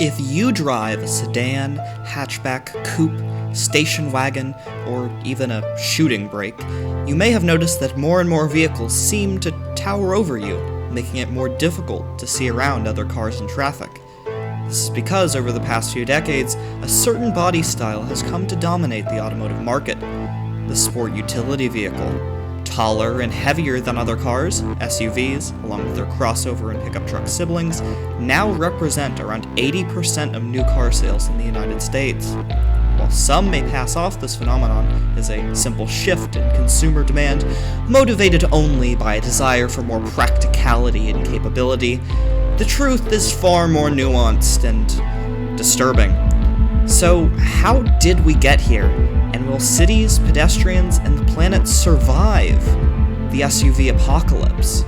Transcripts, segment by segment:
If you drive a sedan, hatchback, coupe, station wagon, or even a shooting brake, you may have noticed that more and more vehicles seem to tower over you, making it more difficult to see around other cars and traffic. This is because over the past few decades, a certain body style has come to dominate the automotive market: the sport utility vehicle. Taller and heavier than other cars, SUVs, along with their crossover and pickup truck siblings, now represent around 80% of new car sales in the United States. While some may pass off this phenomenon as a simple shift in consumer demand, motivated only by a desire for more practicality and capability, the truth is far more nuanced and disturbing. So, how did we get here? And will cities, pedestrians, and the planet survive the SUV apocalypse?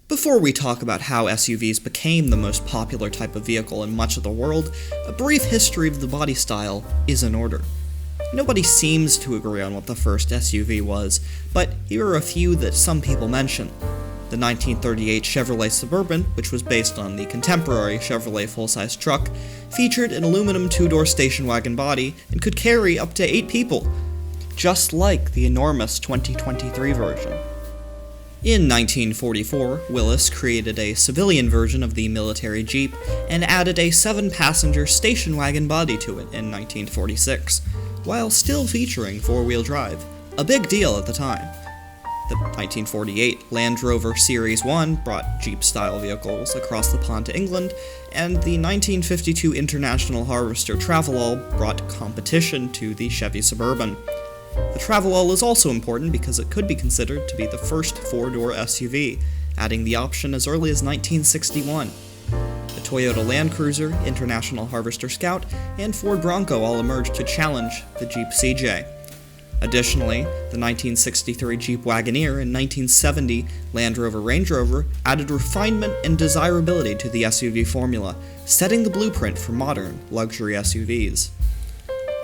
Before we talk about how SUVs became the most popular type of vehicle in much of the world, a brief history of the body style is in order. Nobody seems to agree on what the first SUV was, but here are a few that some people mention. The 1938 Chevrolet Suburban, which was based on the contemporary Chevrolet full-size truck, featured an aluminum two-door station wagon body and could carry up to 8 people, just like the enormous 2023 version. In 1944, Willis created a civilian version of the military Jeep and added a 7-passenger station wagon body to it in 1946, while still featuring 4-wheel drive, a big deal at the time. The 1948 Land Rover Series 1 brought Jeep-style vehicles across the pond to England, and the 1952 International Harvester Travelall brought competition to the Chevy Suburban. The Travelall is also important because it could be considered to be the first 4-door SUV, adding the option as early as 1961. The Toyota Land Cruiser, International Harvester Scout, and Ford Bronco all emerged to challenge the Jeep CJ. Additionally, the 1963 Jeep Wagoneer and 1970 Land Rover Range Rover added refinement and desirability to the SUV formula, setting the blueprint for modern luxury SUVs.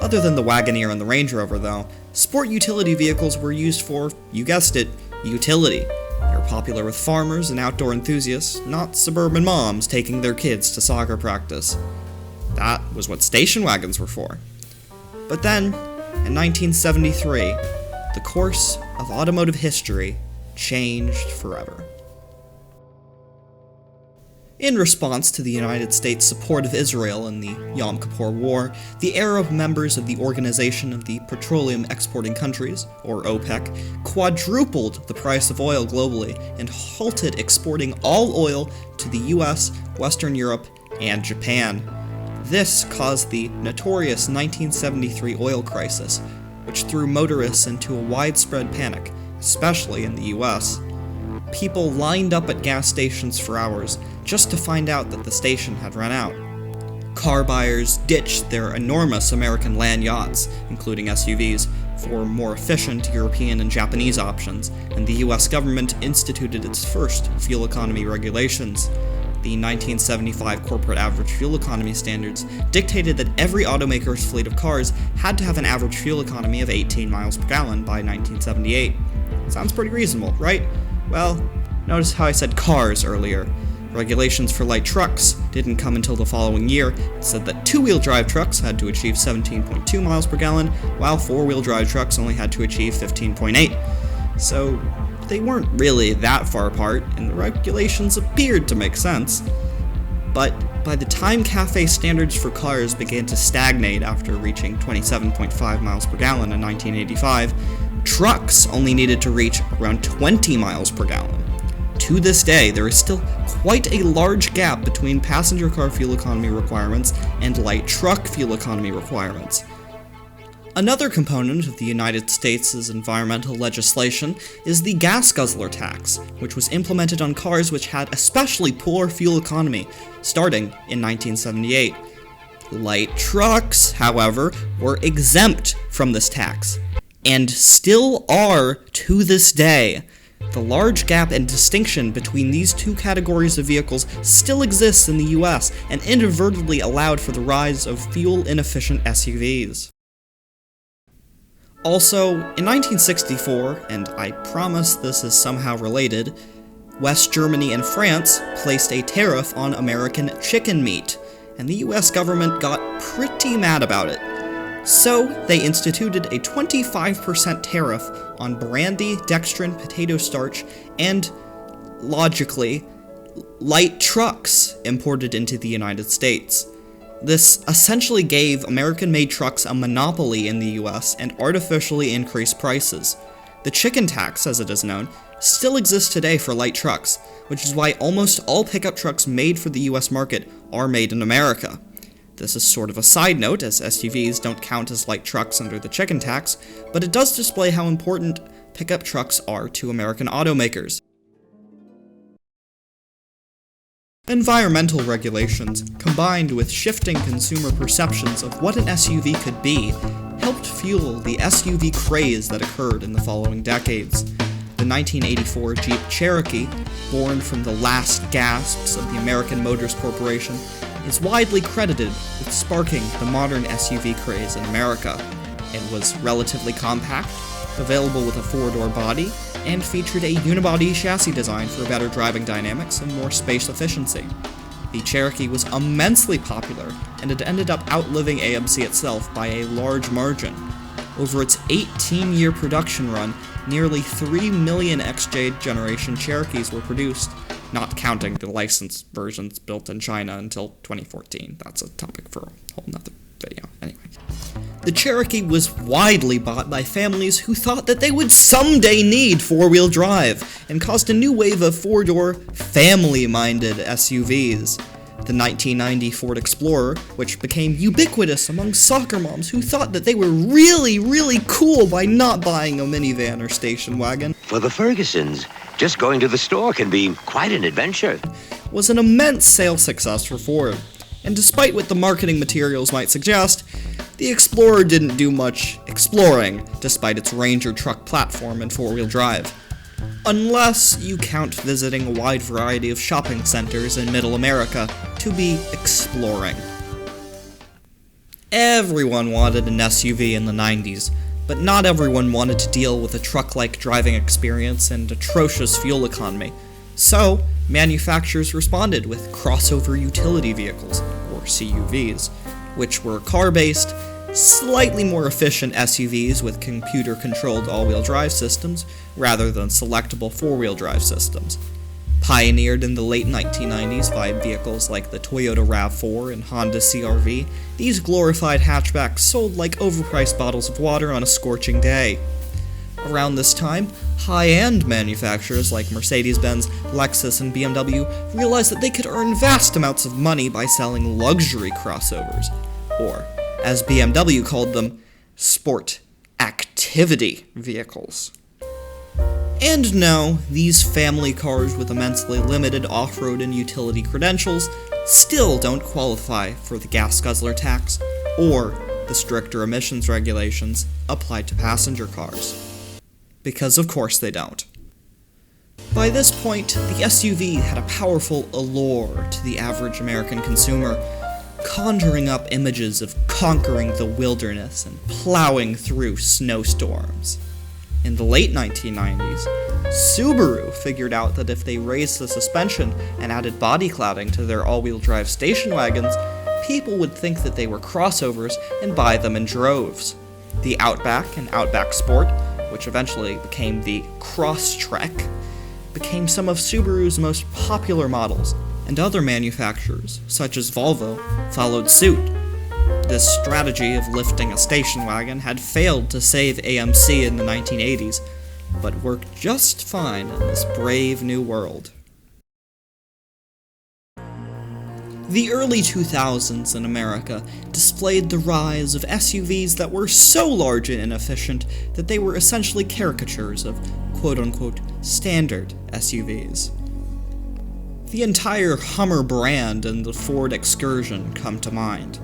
Other than the Wagoneer and the Range Rover, though, sport utility vehicles were used for, you guessed it, utility. They were popular with farmers and outdoor enthusiasts, not suburban moms taking their kids to soccer practice. That was what station wagons were for. But then, in 1973, the course of automotive history changed forever. In response to the United States' support of Israel in the Yom Kippur War, the Arab members of the Organization of the Petroleum Exporting Countries, or OPEC, quadrupled the price of oil globally and halted exporting all oil to the US, Western Europe, and Japan. This caused the notorious 1973 oil crisis, which threw motorists into a widespread panic, especially in the US. People lined up at gas stations for hours just to find out that the station had run out. Car buyers ditched their enormous American land yachts, including SUVs, for more efficient European and Japanese options, and the US government instituted its first fuel economy regulations. The 1975 Corporate Average Fuel Economy Standards dictated that every automaker's fleet of cars had to have an average fuel economy of 18 miles per gallon by 1978. Sounds pretty reasonable, right? Well, notice how I said cars earlier. Regulations for light trucks didn't come until the following year. It said that 2-wheel drive trucks had to achieve 17.2 miles per gallon, while 4-wheel drive trucks only had to achieve 15.8. So, they weren't really that far apart, and the regulations appeared to make sense. But by the time CAFE standards for cars began to stagnate after reaching 27.5 miles per gallon in 1985, Trucks only needed to reach around 20 miles per gallon. To this day, there is still quite a large gap between passenger car fuel economy requirements and light truck fuel economy requirements. Another component of the United States' environmental legislation is the gas guzzler tax, which was implemented on cars which had especially poor fuel economy, starting in 1978. Light trucks, however, were exempt from this tax, and still are to this day. The large gap and distinction between these two categories of vehicles still exists in the US and inadvertently allowed for the rise of fuel-inefficient SUVs. Also, in 1964, and I promise this is somehow related, West Germany and France placed a tariff on American chicken meat, and the US government got pretty mad about it. So, they instituted a 25% tariff on brandy, dextrin, potato starch, and, logically, light trucks imported into the United States. This essentially gave American-made trucks a monopoly in the US and artificially increased prices. The chicken tax, as it is known, still exists today for light trucks, which is why almost all pickup trucks made for the US market are made in America. This is sort of a side note, as SUVs don't count as light trucks under the chicken tax, but it does display how important pickup trucks are to American automakers. Environmental regulations, combined with shifting consumer perceptions of what an SUV could be, helped fuel the SUV craze that occurred in the following decades. The 1984 Jeep Cherokee, born from the last gasps of the American Motors Corporation, is widely credited with sparking the modern SUV craze in America. It was relatively compact, available with a four-door body, and featured a unibody chassis design for better driving dynamics and more space efficiency. The Cherokee was immensely popular, and it ended up outliving AMC itself by a large margin. Over its 18-year production run, nearly 3 million XJ generation Cherokees were produced, not counting the licensed versions built in China until 2014. That's a topic for a whole nother video. Anyway. The Cherokee was widely bought by families who thought that they would someday need four-wheel drive, and caused a new wave of four-door, family-minded SUVs. The 1990 Ford Explorer, which became ubiquitous among soccer moms who thought that they were really cool by not buying a minivan or station wagon. For the Fergusons, just going to the store can be quite an adventure. Was an immense sales success for Ford, and despite what the marketing materials might suggest, the Explorer didn't do much exploring, despite its Ranger truck platform and four-wheel drive. Unless you count visiting a wide variety of shopping centers in Middle America to be exploring. Everyone wanted an SUV in the 90s, but not everyone wanted to deal with a truck-like driving experience and atrocious fuel economy. So, manufacturers responded with crossover utility vehicles, or CUVs, which were car-based, slightly more efficient SUVs with computer-controlled all-wheel drive systems, rather than selectable four-wheel drive systems. Pioneered in the late 1990s by vehicles like the Toyota RAV4 and Honda CR-V, these glorified hatchbacks sold like overpriced bottles of water on a scorching day. Around this time, high-end manufacturers like Mercedes-Benz, Lexus, and BMW realized that they could earn vast amounts of money by selling luxury crossovers, or, as BMW called them, sport activity vehicles. And no, these family cars with immensely limited off-road and utility credentials still don't qualify for the gas guzzler tax, or the stricter emissions regulations applied to passenger cars. Because of course they don't. By this point, the SUV had a powerful allure to the average American consumer, conjuring up images of conquering the wilderness and plowing through snowstorms. In the late 1990s, Subaru figured out that if they raised the suspension and added body clouding to their all-wheel drive station wagons, people would think that they were crossovers and buy them in droves. The Outback and Outback Sport, which eventually became the Crosstrek, became some of Subaru's most popular models, and other manufacturers, such as Volvo, followed suit. This strategy of lifting a station wagon had failed to save AMC in the 1980s, but worked just fine in this brave new world. The early 2000s in America displayed the rise of SUVs that were so large and inefficient that they were essentially caricatures of quote-unquote standard SUVs. The entire Hummer brand and the Ford Excursion come to mind.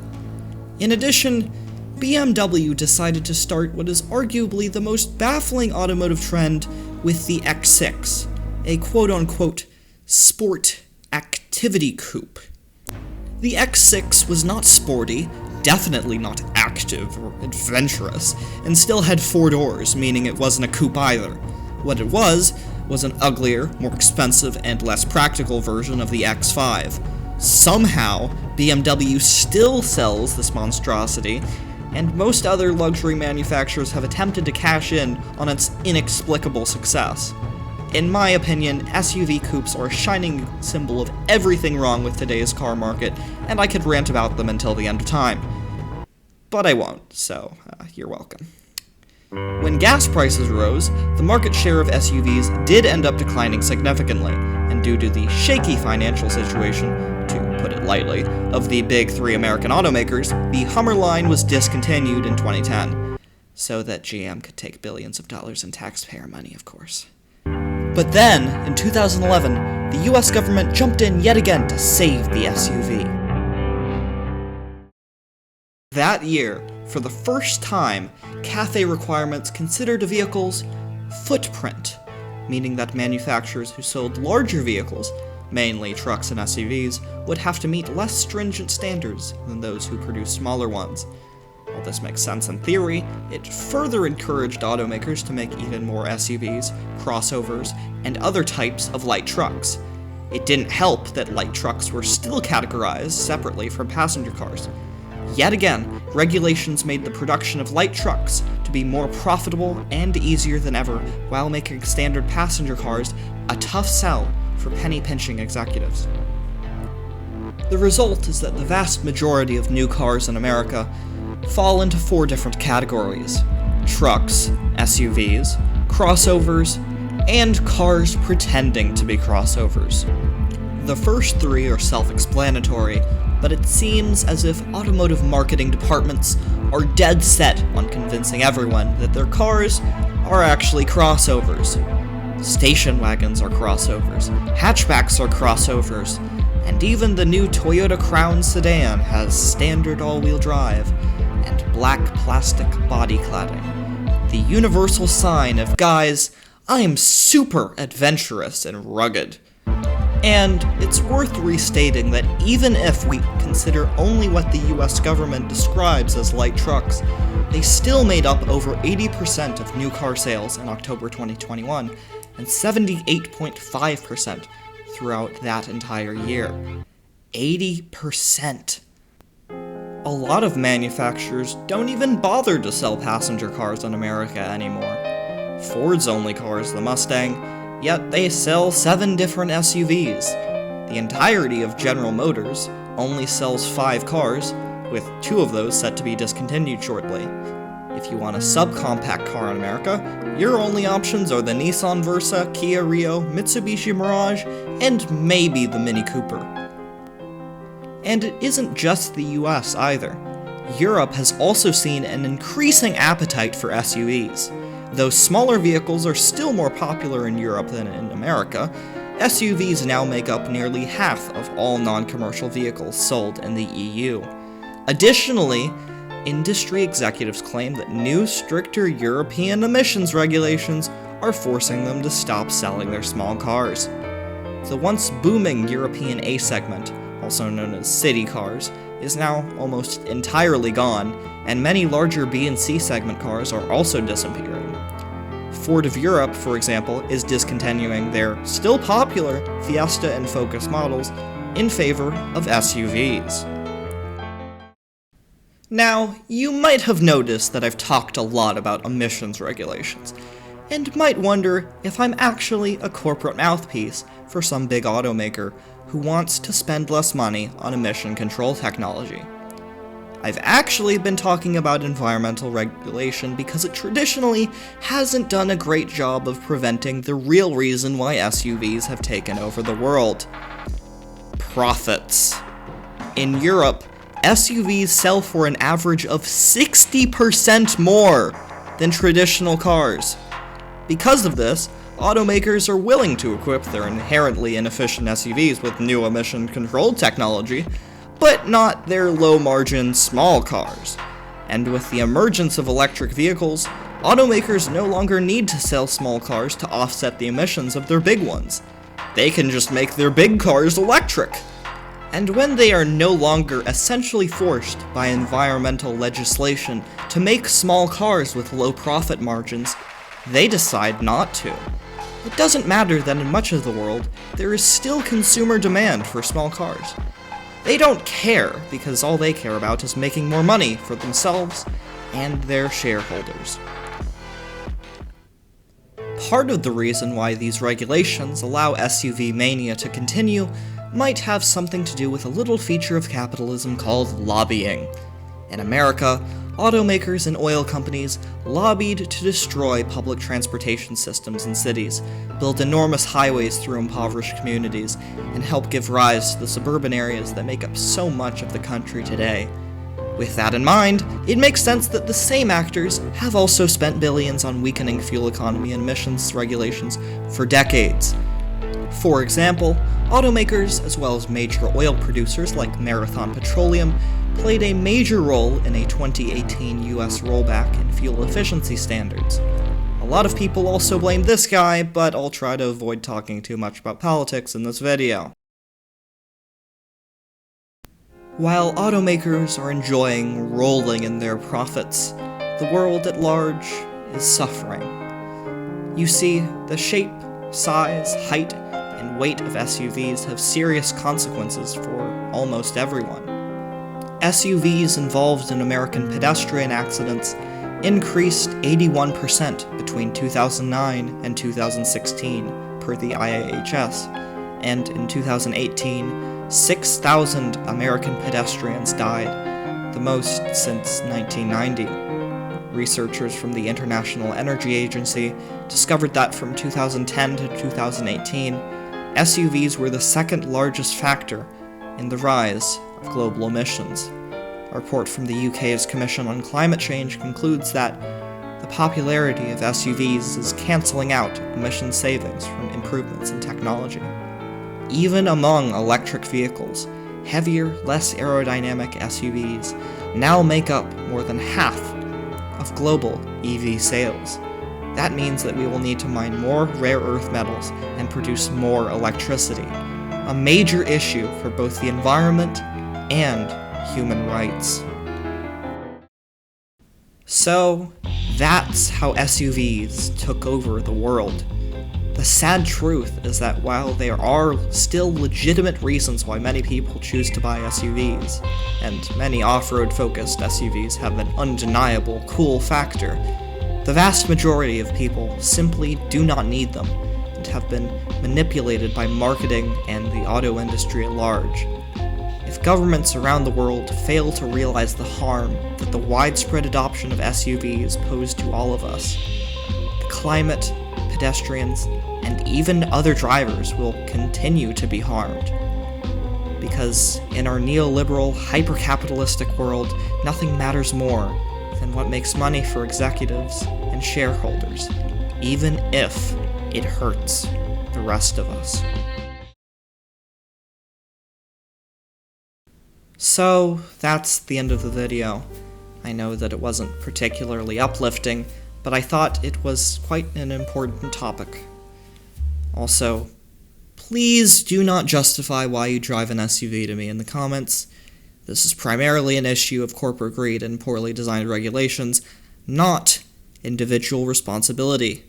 In addition, BMW decided to start what is arguably the most baffling automotive trend with the X6, a quote-unquote sport activity coupe. The X6 was not sporty, definitely not active or adventurous, and still had 4 doors, meaning it wasn't a coupe either. What it was an uglier, more expensive, and less practical version of the X5. Somehow, BMW still sells this monstrosity, and most other luxury manufacturers have attempted to cash in on its inexplicable success. In my opinion, SUV coupes are a shining symbol of everything wrong with today's car market, and I could rant about them until the end of time. But I won't, so you're welcome. When gas prices rose, the market share of SUVs did end up declining significantly, and due to the shaky financial situation, to put it lightly, of the big 3 American automakers, the Hummer line was discontinued in 2010, so that GM could take billions of dollars in taxpayer money, of course. But then, in 2011, the US government jumped in yet again to save the SUV. That year, for the first time, CAFE requirements considered a vehicle's footprint, meaning that manufacturers who sold larger vehicles, mainly trucks and SUVs, would have to meet less stringent standards than those who produced smaller ones. While this makes sense in theory, it further encouraged automakers to make even more SUVs, crossovers, and other types of light trucks. It didn't help that light trucks were still categorized separately from passenger cars. Yet again, regulations made the production of light trucks to be more profitable and easier than ever, while making standard passenger cars a tough sell for penny-pinching executives. The result is that the vast majority of new cars in America fall into 4 different categories: trucks, SUVs, crossovers, and cars pretending to be crossovers. The first 3 are self-explanatory, but it seems as if automotive marketing departments are dead set on convincing everyone that their cars are actually crossovers. Station wagons are crossovers, hatchbacks are crossovers, and even the new Toyota Crown sedan has standard all-wheel drive and black plastic body cladding. The universal sign of, guys, I am super adventurous and rugged. And it's worth restating that even if we consider only what the US government describes as light trucks, they still made up over 80% of new car sales in October 2021, and 78.5% throughout that entire year. 80%. A lot of manufacturers don't even bother to sell passenger cars in America anymore. Ford's only car is the Mustang, yet they sell 7 different SUVs. The entirety of General Motors only sells 5 cars, with 2 of those set to be discontinued shortly. If you want a subcompact car in America, your only options are the Nissan Versa, Kia Rio, Mitsubishi Mirage, and maybe the Mini Cooper. And it isn't just the US either. Europe has also seen an increasing appetite for SUVs. Though smaller vehicles are still more popular in Europe than in America, SUVs now make up nearly half of all non-commercial vehicles sold in the EU. Additionally, industry executives claim that new, stricter European emissions regulations are forcing them to stop selling their small cars. The once booming European A segment, also known as city cars, is now almost entirely gone, and many larger B and C segment cars are also disappearing. Ford of Europe, for example, is discontinuing their still popular Fiesta and Focus models in favor of SUVs. Now, you might have noticed that I've talked a lot about emissions regulations, and might wonder if I'm actually a corporate mouthpiece for some big automaker who wants to spend less money on emission control technology. I've actually been talking about environmental regulation because it traditionally hasn't done a great job of preventing the real reason why SUVs have taken over the world. Profits. In Europe, SUVs sell for an average of 60% more than traditional cars. Because of this, automakers are willing to equip their inherently inefficient SUVs with new emission control technology, but not their low-margin small cars. And with the emergence of electric vehicles, automakers no longer need to sell small cars to offset the emissions of their big ones. They can just make their big cars electric. And when they are no longer essentially forced by environmental legislation to make small cars with low profit margins, they decide not to. It doesn't matter that in much of the world, there is still consumer demand for small cars. They don't care, because all they care about is making more money for themselves and their shareholders. Part of the reason why these regulations allow SUV mania to continue might have something to do with a little feature of capitalism called lobbying. In America, automakers and oil companies lobbied to destroy public transportation systems in cities, build enormous highways through impoverished communities, and help give rise to the suburban areas that make up so much of the country today. With that in mind, it makes sense that the same actors have also spent billions on weakening fuel economy and emissions regulations for decades. For example, automakers, as well as major oil producers like Marathon Petroleum, played a major role in a 2018 US rollback in fuel efficiency standards. A lot of people also blame this guy, but I'll try to avoid talking too much about politics in this video. While automakers are enjoying rolling in their profits, the world at large is suffering. You see, the shape, size, height, and weight of SUVs have serious consequences for almost everyone. SUVs involved in American pedestrian accidents increased 81% between 2009 and 2016, per the IAHS, and in 2018, 6,000 American pedestrians died, the most since 1990. Researchers from the International Energy Agency discovered that from 2010 to 2018, SUVs were the second largest factor in the rise of global emissions. A report from the UK's Commission on Climate Change concludes that the popularity of SUVs is cancelling out emission savings from improvements in technology. Even among electric vehicles, heavier, less aerodynamic SUVs now make up more than half of global EV sales. That means that we will need to mine more rare earth metals and produce more electricity, a major issue for both the environment and human rights. So, that's how SUVs took over the world. The sad truth is that while there are still legitimate reasons why many people choose to buy SUVs, and many off-road focused SUVs have an undeniable cool factor, the vast majority of people simply do not need them and have been manipulated by marketing and the auto industry at large. If governments around the world fail to realize the harm that the widespread adoption of SUVs pose to all of us, the climate, pedestrians, and even other drivers will continue to be harmed. Because in our neoliberal, hyper-capitalistic world, nothing matters more than what makes money for executives and shareholders, even if it hurts the rest of us. So, that's the end of the video. I know that it wasn't particularly uplifting, but I thought it was quite an important topic. Also, please do not justify why you drive an SUV to me in the comments. This is primarily an issue of corporate greed and poorly designed regulations, not individual responsibility.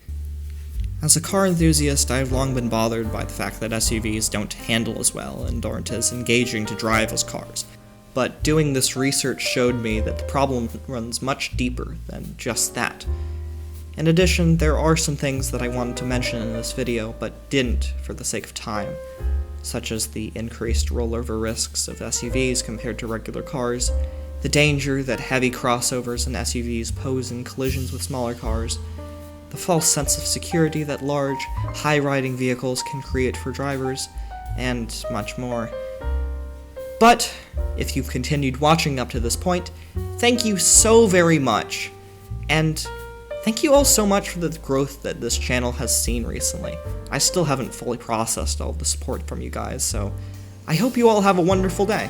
As a car enthusiast, I have long been bothered by the fact that SUVs don't handle as well and aren't as engaging to drive as cars. But doing this research showed me that the problem runs much deeper than just that. In addition, there are some things that I wanted to mention in this video, but didn't for the sake of time, such as the increased rollover risks of SUVs compared to regular cars, the danger that heavy crossovers and SUVs pose in collisions with smaller cars, the false sense of security that large, high-riding vehicles can create for drivers, and much more. But, if you've continued watching up to this point, thank you so very much, and thank you all so much for the growth that this channel has seen recently. I still haven't fully processed all the support from you guys, so I hope you all have a wonderful day.